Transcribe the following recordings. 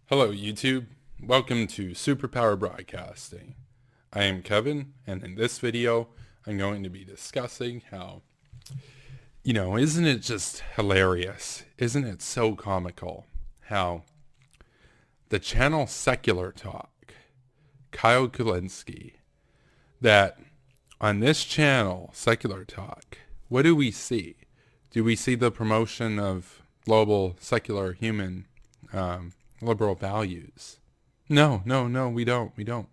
Hello YouTube, welcome to Superpower Broadcasting. I am Kevin, and in this video I'm going to be discussing how, isn't it just hilarious? Isn't it so comical how the channel Secular Talk, Kyle Kulinski, that on this channel, Secular Talk, what do we see? Do we see the promotion of global, secular, human, liberal values? No, we don't.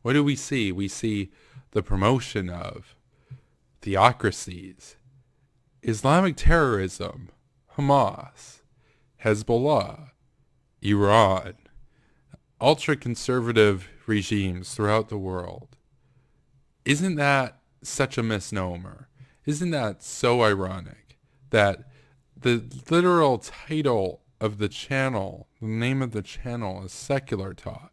What do we see? We see the promotion of theocracies, Islamic terrorism, Hamas, Hezbollah, Iran, ultra-conservative regimes throughout the world. Isn't that such a misnomer? Isn't that so ironic that the literal title of the channel, the name of the channel is Secular Talk,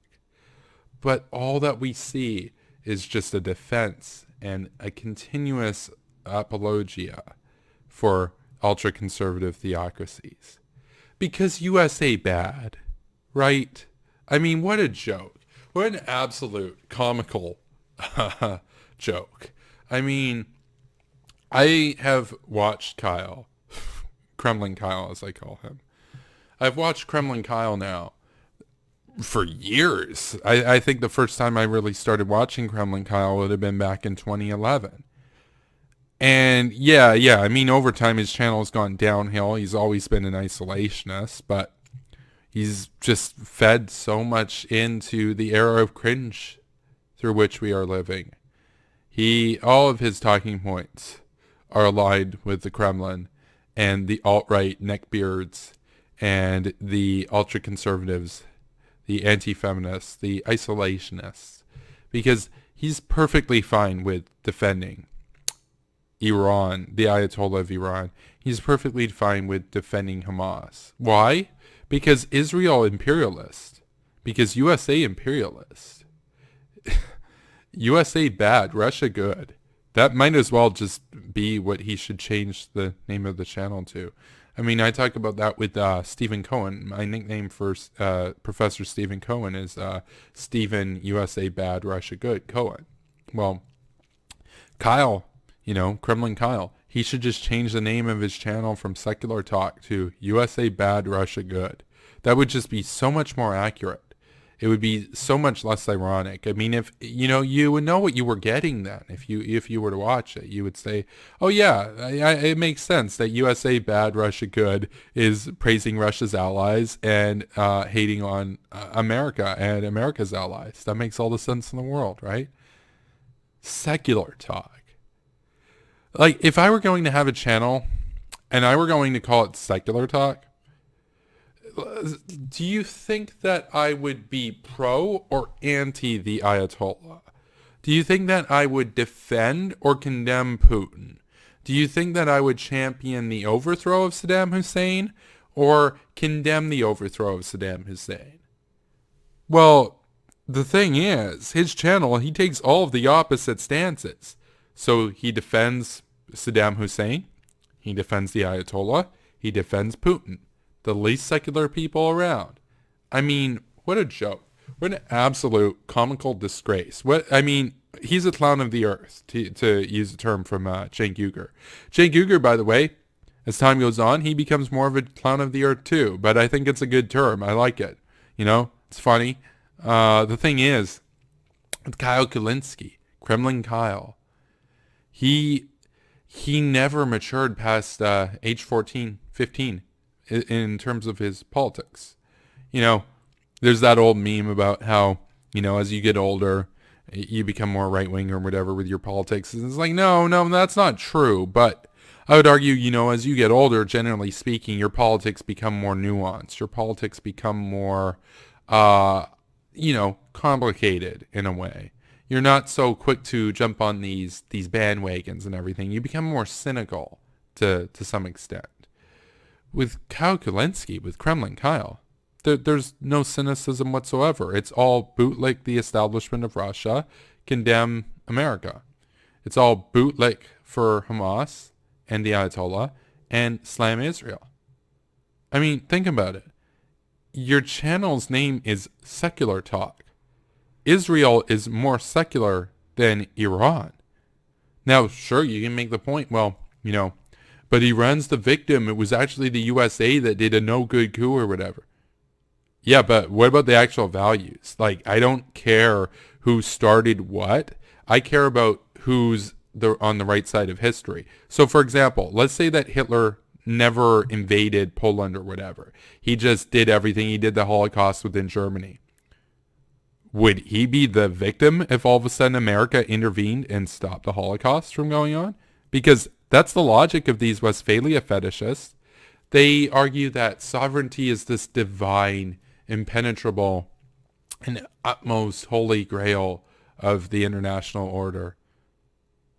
but all that we see is just a defense and a continuous apologia for ultra-conservative theocracies? Because USA bad, right? I mean, what a joke. What an absolute comical joke. I mean, I have watched Kyle, Kremlin Kyle as I call him. I've watched Kremlin Kyle now for years. I think the first time I really started watching Kremlin Kyle would have been back in 2011. And yeah, I mean, over time his channel has gone downhill. He's always been an isolationist, but he's just fed so much into the era of cringe through which we are living. All of his talking points are aligned with the Kremlin and the alt-right neckbeards and the ultra-conservatives, the anti-feminists, the isolationists, because he's perfectly fine with defending Iran, the Ayatollah of Iran. He's perfectly fine with defending Hamas. Why? Because Israel imperialist. Because USA imperialist. USA bad, Russia good. That might as well just be what he should change the name of the channel to. I mean, I talk about that with Stephen Cohen. My nickname for Professor Stephen Cohen is Stephen USA Bad, Russia Good Cohen. Well, Kyle, Kremlin Kyle, he should just change the name of his channel from Secular Talk to USA Bad, Russia Good. That would just be so much more accurate. It would be so much less ironic. I mean, if you would know what you were getting then. If you were to watch it, you would say, "Oh yeah, it makes sense that USA bad, Russia good is praising Russia's allies and hating on America and America's allies. That makes all the sense in the world, right?" Secular Talk. Like, if I were going to have a channel and I were going to call it Secular Talk, do you think that I would be pro or anti the Ayatollah? Do you think that I would defend or condemn Putin? Do you think that I would champion the overthrow of Saddam Hussein or condemn the overthrow of Saddam Hussein? Well, the thing is, his channel, he takes all of the opposite stances. So he defends Saddam Hussein, he defends the Ayatollah, he defends Putin, the least secular people around. I mean, what a joke. What an absolute comical disgrace. He's a clown of the earth, to use a term from Cenk Uygur. Cenk Uygur, by the way, as time goes on, he becomes more of a clown of the earth too, but I think it's a good term. I like it. It's funny. The thing is, with Kyle Kulinski, Kremlin Kyle, he never matured past age 14, 15. In terms of his politics. There's that old meme about how, as you get older, you become more right-wing or whatever with your politics. And it's like, no, that's not true. But I would argue, as you get older, generally speaking, your politics become more nuanced. Your politics become more, complicated in a way. You're not so quick to jump on these bandwagons and everything. You become more cynical to some extent. With Kyle Kulinski, with Kremlin Kyle, there's no cynicism whatsoever. It's all bootlick the establishment of Russia, condemn America. It's all bootlick for Hamas and the Ayatollah, and slam Israel. I mean, think about it. your channel's name is Secular Talk. Israel is more secular than Iran. Now, sure, you can make the point, well, but Iran's the victim. It was actually the USA that did a no-good coup or whatever. Yeah, but what about the actual values? Like, I don't care who started what. I care about who's on the right side of history. So, for example, let's say that Hitler never invaded Poland or whatever. He just did everything. He did the Holocaust within Germany. Would he be the victim if all of a sudden America intervened and stopped the Holocaust from going on? Because that's the logic of these Westphalia fetishists. They argue that sovereignty is this divine, impenetrable, and utmost holy grail of the international order.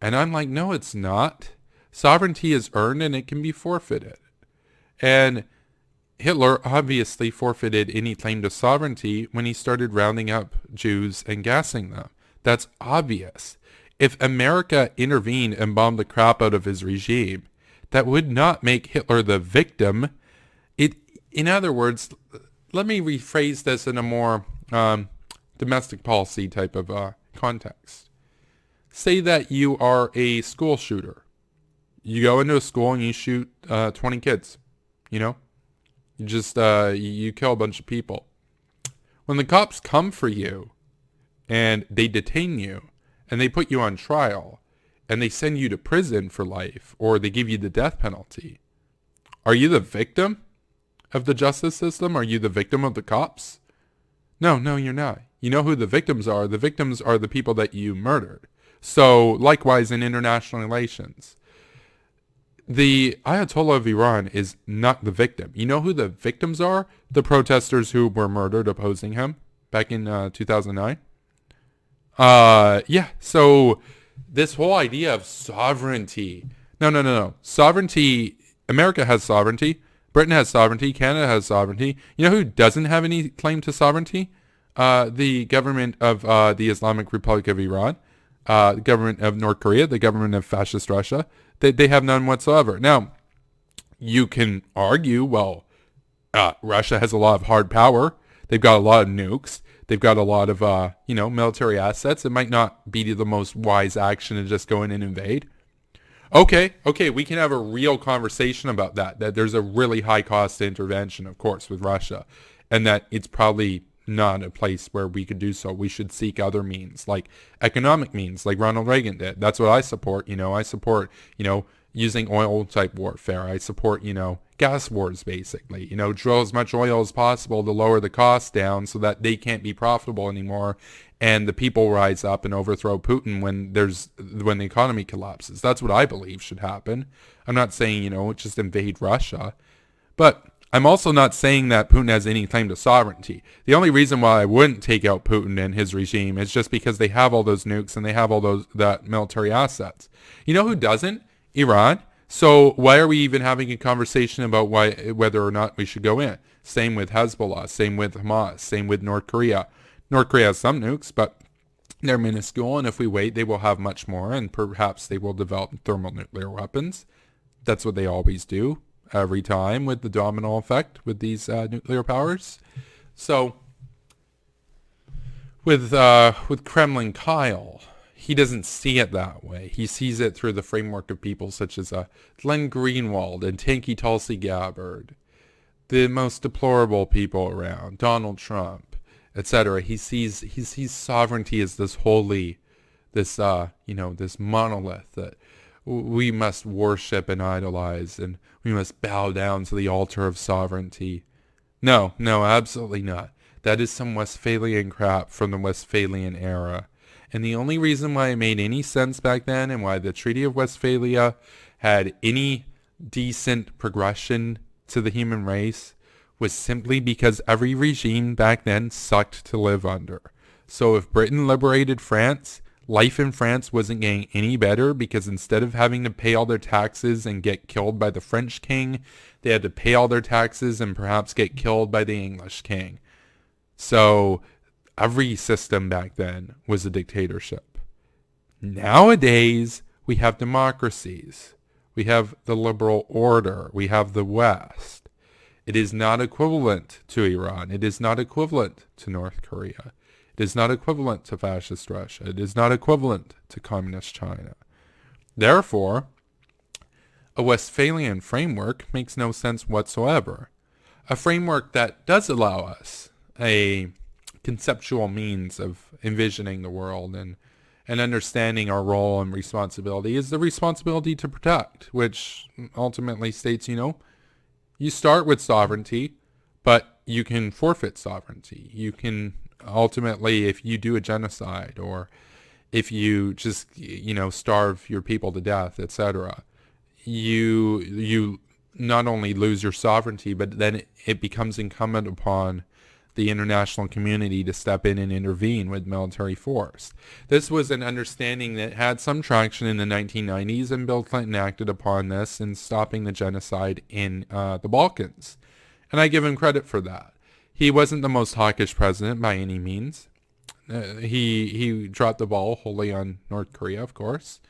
And I'm like, no, it's not. Sovereignty is earned and it can be forfeited. And Hitler obviously forfeited any claim to sovereignty when he started rounding up Jews and gassing them. That's obvious. If America intervened and bombed the crap out of his regime, that would not make Hitler the victim. In other words, let me rephrase this in a more domestic policy type of context. Say that you are a school shooter. You go into a school and you shoot 20 kids. You just you kill a bunch of people. When the cops come for you and they detain you and they put you on trial and they send you to prison for life or they give you the death penalty, are you the victim of the justice system? Are you the victim of the cops? No, you're not. You know who the victims are? The victims are the people that you murdered. So likewise in international relations, the Ayatollah of Iran is not the victim. You know who the victims are? The protesters who were murdered opposing him back in 2009. Yeah, so this whole idea of sovereignty. No. Sovereignty, America has sovereignty. Britain has sovereignty. Canada has sovereignty. You know who doesn't have any claim to sovereignty? The government of the Islamic Republic of Iran, the government of North Korea, the government of fascist Russia. They have none whatsoever. Now, you can argue, well, Russia has a lot of hard power. They've got a lot of nukes. They've got a lot of, military assets. It might not be the most wise action to just go in and invade. Okay, we can have a real conversation about that there's a really high cost intervention, of course, with Russia, and that it's probably not a place where we could do so. We should seek other means, like economic means, like Ronald Reagan did. That's what I support. I support, using oil type warfare. I support, gas wars, basically. Drill as much oil as possible to lower the cost down so that they can't be profitable anymore, and the people rise up and overthrow Putin when the economy collapses. That's what I believe should happen. I'm not saying, just invade Russia, but I'm also not saying that Putin has any claim to sovereignty. The only reason why I wouldn't take out Putin and his regime is just because they have all those nukes and they have all that military assets. You know who doesn't? Iran. So why are we even having a conversation about whether or not we should go in? Same with Hezbollah, same with Hamas, same with North Korea. North Korea has some nukes, but they're minuscule, and if we wait, they will have much more, and perhaps they will develop thermonuclear weapons. That's what they always do every time with the domino effect with these nuclear powers. So with Kremlin Kyle, he doesn't see it that way. He sees it through the framework of people such as Glenn Greenwald and Tanky Tulsi Gabbard, the most deplorable people around, Donald Trump, etc. He sees sovereignty as this holy, this monolith that we must worship and idolize, and we must bow down to the altar of sovereignty. No, absolutely not. That is some Westphalian crap from the Westphalian era. And the only reason why it made any sense back then and why the Treaty of Westphalia had any decent progression to the human race was simply because every regime back then sucked to live under. So if Britain liberated France, life in France wasn't getting any better because instead of having to pay all their taxes and get killed by the French king, they had to pay all their taxes and perhaps get killed by the English king. So every system back then was a dictatorship. Nowadays, we have democracies. We have the liberal order. We have the West. It is not equivalent to Iran. It is not equivalent to North Korea. It is not equivalent to fascist Russia. It is not equivalent to communist China. Therefore, a Westphalian framework makes no sense whatsoever. A framework that does allow us a conceptual means of envisioning the world and understanding our role and responsibility is the responsibility to protect, which ultimately states, you start with sovereignty, but you can forfeit sovereignty. You can ultimately, if you do a genocide or if you just, starve your people to death, etc., you not only lose your sovereignty, but then it becomes incumbent upon the international community to step in and intervene with military force. This was an understanding that had some traction in the 1990s, and Bill Clinton acted upon this in stopping the genocide in the Balkans. And I give him credit for that. He wasn't the most hawkish president by any means. He dropped the ball wholly on North Korea, of course.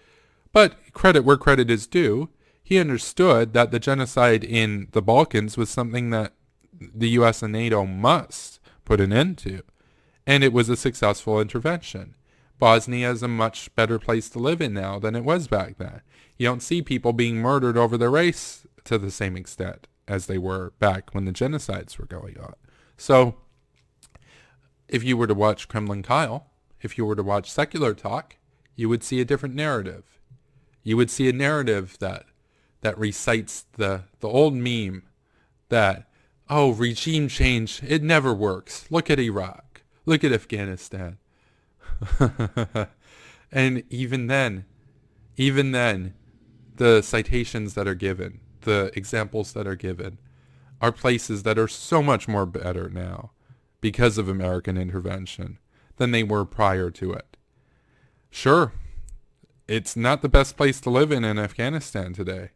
But credit where credit is due. He understood that the genocide in the Balkans was something that the U.S. and NATO must put an end to. And it was a successful intervention. Bosnia is a much better place to live in now than it was back then. You don't see people being murdered over their race to the same extent as they were back when the genocides were going on. So, if you were to watch Kremlin Kyle, if you were to watch Secular Talk, you would see a different narrative. You would see a narrative that recites the old meme that, regime change, it never works. Look at Iraq. Look at Afghanistan. And even then, the citations that are given, the examples that are given, are places that are so much more better now because of American intervention than they were prior to it. Sure, it's not the best place to live in Afghanistan today,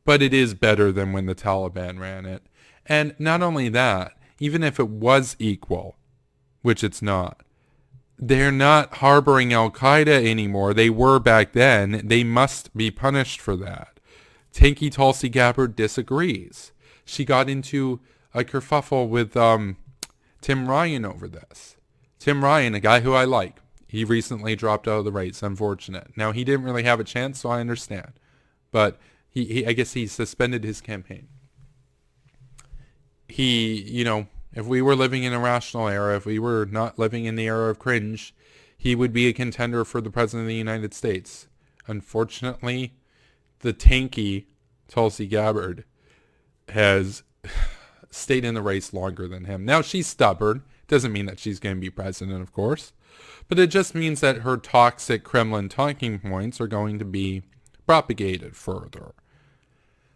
but it is better than when the Taliban ran it. And not only that, even if it was equal, which it's not, they're not harboring Al-Qaeda anymore. They were back then. They must be punished for that. Tanky Tulsi Gabbard disagrees. She got into a kerfuffle with Tim Ryan over this. Tim Ryan, a guy who I like, he recently dropped out of the race. Unfortunate. Now, he didn't really have a chance, so I understand. But I guess he suspended his campaign. If we were living in a rational era, if we were not living in the era of cringe, he would be a contender for the President of the United States. Unfortunately, the tanky Tulsi Gabbard has stayed in the race longer than him. Now, she's stubborn. Doesn't mean that she's going to be president, of course. But it just means that her toxic Kremlin talking points are going to be propagated further.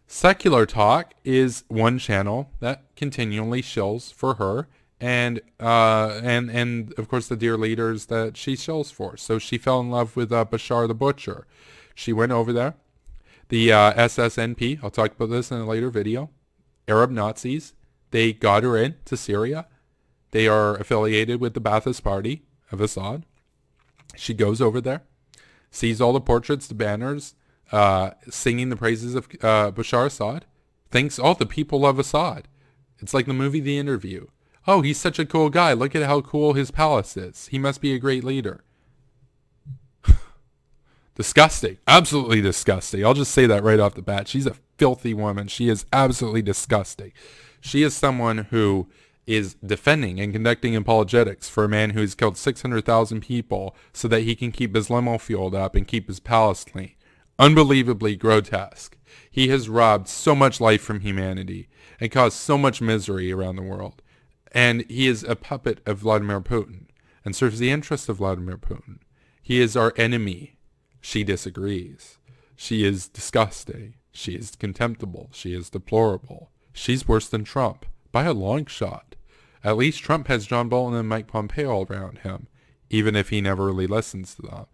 Secular Talk is one channel that continually shills for her and of course the dear leaders that she shills for. So she fell in love with Bashar the Butcher. She went over there. The SSNP, I'll talk about this in a later video, Arab Nazis, they got her into Syria. They are affiliated with the Ba'athist Party of Assad. She goes over there, sees all the portraits, the banners, singing the praises of Bashar Assad, thinks, the people love Assad. It's like the movie The Interview. Oh, he's such a cool guy. Look at how cool his palace is. He must be a great leader. Disgusting. Absolutely disgusting. I'll just say that right off the bat. She's a filthy woman. She is absolutely disgusting. She is someone who is defending and conducting apologetics for a man who's killed 600,000 people so that he can keep his limo fueled up and keep his palace clean. Unbelievably grotesque. He has robbed so much life from humanity and caused so much misery around the world. And he is a puppet of Vladimir Putin and serves the interests of Vladimir Putin. He is our enemy. She disagrees. She is disgusting. She is contemptible. She is deplorable. She's worse than Trump by a long shot. At least Trump has John Bolton and Mike Pompeo around him, even if he never really listens to them.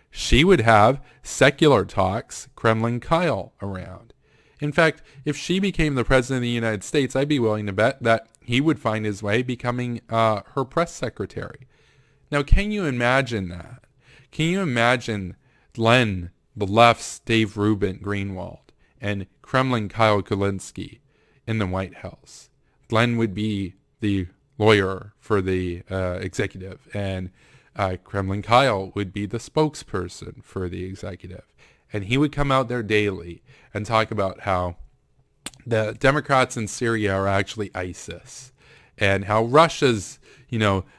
She would have Secular Talk's Kremlin Kyle around. In fact, if she became the President of the United States, I'd be willing to bet that he would find his way becoming her press secretary. Now, can you imagine that? Can you imagine Len, the left's Dave Rubin Greenwald, and Kremlin Kyle Kulinski in the White House? Glenn would be the lawyer for the executive, and Kremlin Kyle would be the spokesperson for the executive. And he would come out there daily and talk about how the Democrats in Syria are actually ISIS, and how Russia's,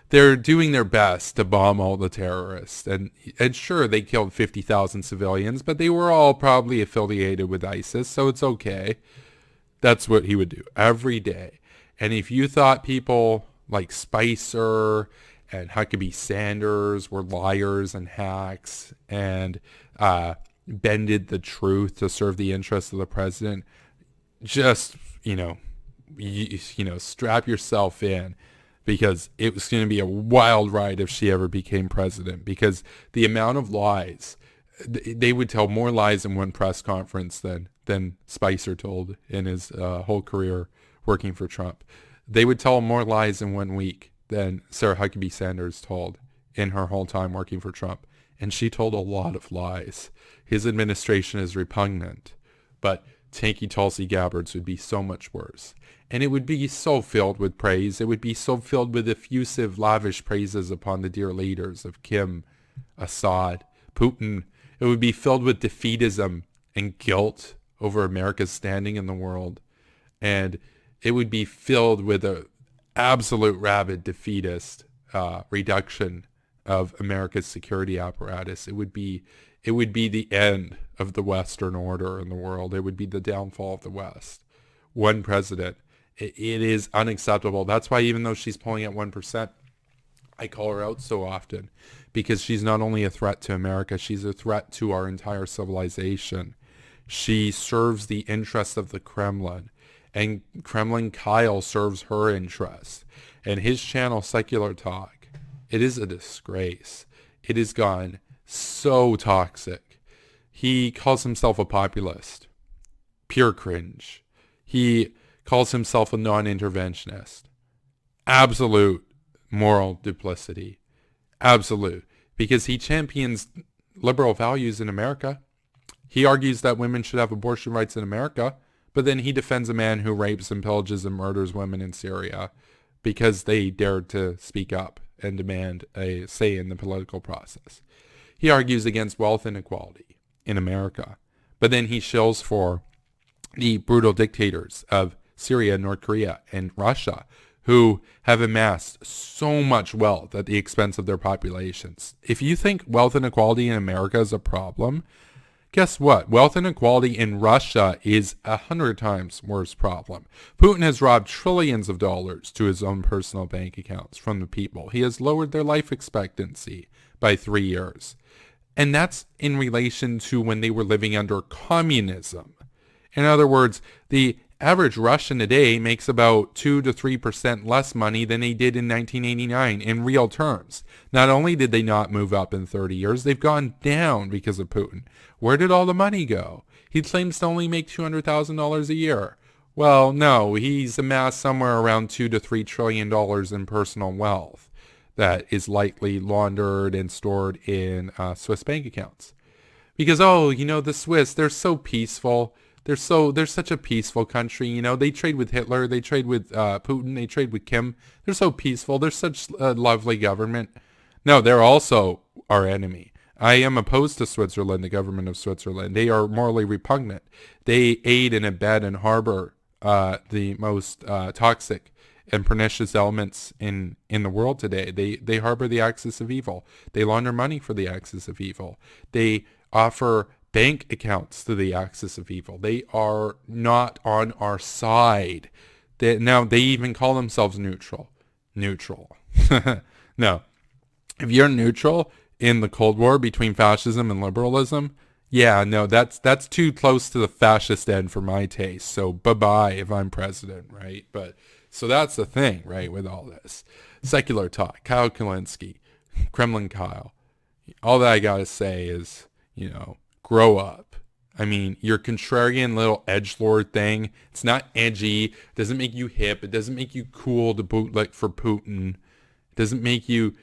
they're doing their best to bomb all the terrorists. And sure, they killed 50,000 civilians, but they were all probably affiliated with ISIS, so it's okay. That's what he would do every day. And if you thought people like Spicer and Huckabee Sanders were liars and hacks and bended the truth to serve the interests of the president, just, strap yourself in, because it was going to be a wild ride if she ever became president, because the amount of lies, they would tell more lies in one press conference than Spicer told in his whole career working for Trump. They would tell more lies in 1 week than Sarah Huckabee Sanders told in her whole time working for Trump. And she told a lot of lies. His administration is repugnant, but Tanky Tulsi Gabbard's would be so much worse. And it would be so filled with praise. It would be so filled with effusive, lavish praises upon the dear leaders of Kim, Assad, Putin. It would be filled with defeatism and guilt over America's standing in the world. And it would be filled with an absolute rabid defeatist reduction of America's security apparatus. It would be the end of the Western order in the world. It would be the downfall of the West. One president. It is unacceptable. That's why, even though she's polling at 1%, I call her out so often, because she's not only a threat to America, she's a threat to our entire civilization. She serves the interests of the Kremlin, and Kremlin Kyle serves her interest. And his channel, Secular Talk, it is a disgrace. It has gone so toxic. He calls himself a populist. Pure cringe. He calls himself a non-interventionist. Absolute moral duplicity. Absolute. Because he champions liberal values in America. He argues that women should have abortion rights in America, but then he defends a man who rapes and pillages and murders women in Syria because they dared to speak up and demand a say in the political process. He argues against wealth inequality in America, but then he shills for the brutal dictators of Syria, North Korea, and Russia, who have amassed so much wealth at the expense of their populations. If you think wealth inequality in America is a problem, guess what? Wealth inequality in Russia is 100 times worse problem. Putin has robbed trillions of dollars to his own personal bank accounts from the people. He has lowered their life expectancy by 3 years. And that's in relation to when they were living under communism. In other words, the average Russian today makes about 2 to 3% less money than they did in 1989 in real terms. Not only did they not move up in 30 years, they've gone down because of Putin. Where did all the money go? He claims to only make $200,000 a year. Well, no, he's amassed somewhere around $2 to $3 trillion in personal wealth that is likely laundered and stored in Swiss bank accounts. Because, the Swiss, they're so peaceful. They're such a peaceful country. They trade with Hitler. They trade with Putin. They trade with Kim. They're so peaceful. They're such a lovely government. No, they're also our enemy. I am opposed to Switzerland, the government of Switzerland. They are morally repugnant. They aid and abet and harbor the most toxic and pernicious elements in the world today. They harbor the axis of evil. They launder money for the axis of evil. They offer bank accounts to the axis of evil. They are not on our side. They even call themselves neutral. Neutral. No. If you're neutral in the Cold War between fascism and liberalism, that's too close to the fascist end for my taste. So bye-bye if I'm president, right? But so that's the thing, right, with all this. Secular Talk, Kyle Kulinski, Kremlin Kyle. All that I got to say is, grow up. I mean, your contrarian little edgelord thing, it's not edgy. It doesn't make you hip. It doesn't make you cool to bootleg for Putin. It doesn't make you,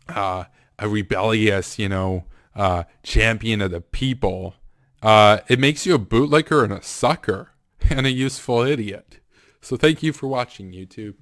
a rebellious, champion of the people. It makes you a bootlicker and a sucker and a useful idiot. So thank you for watching, YouTube.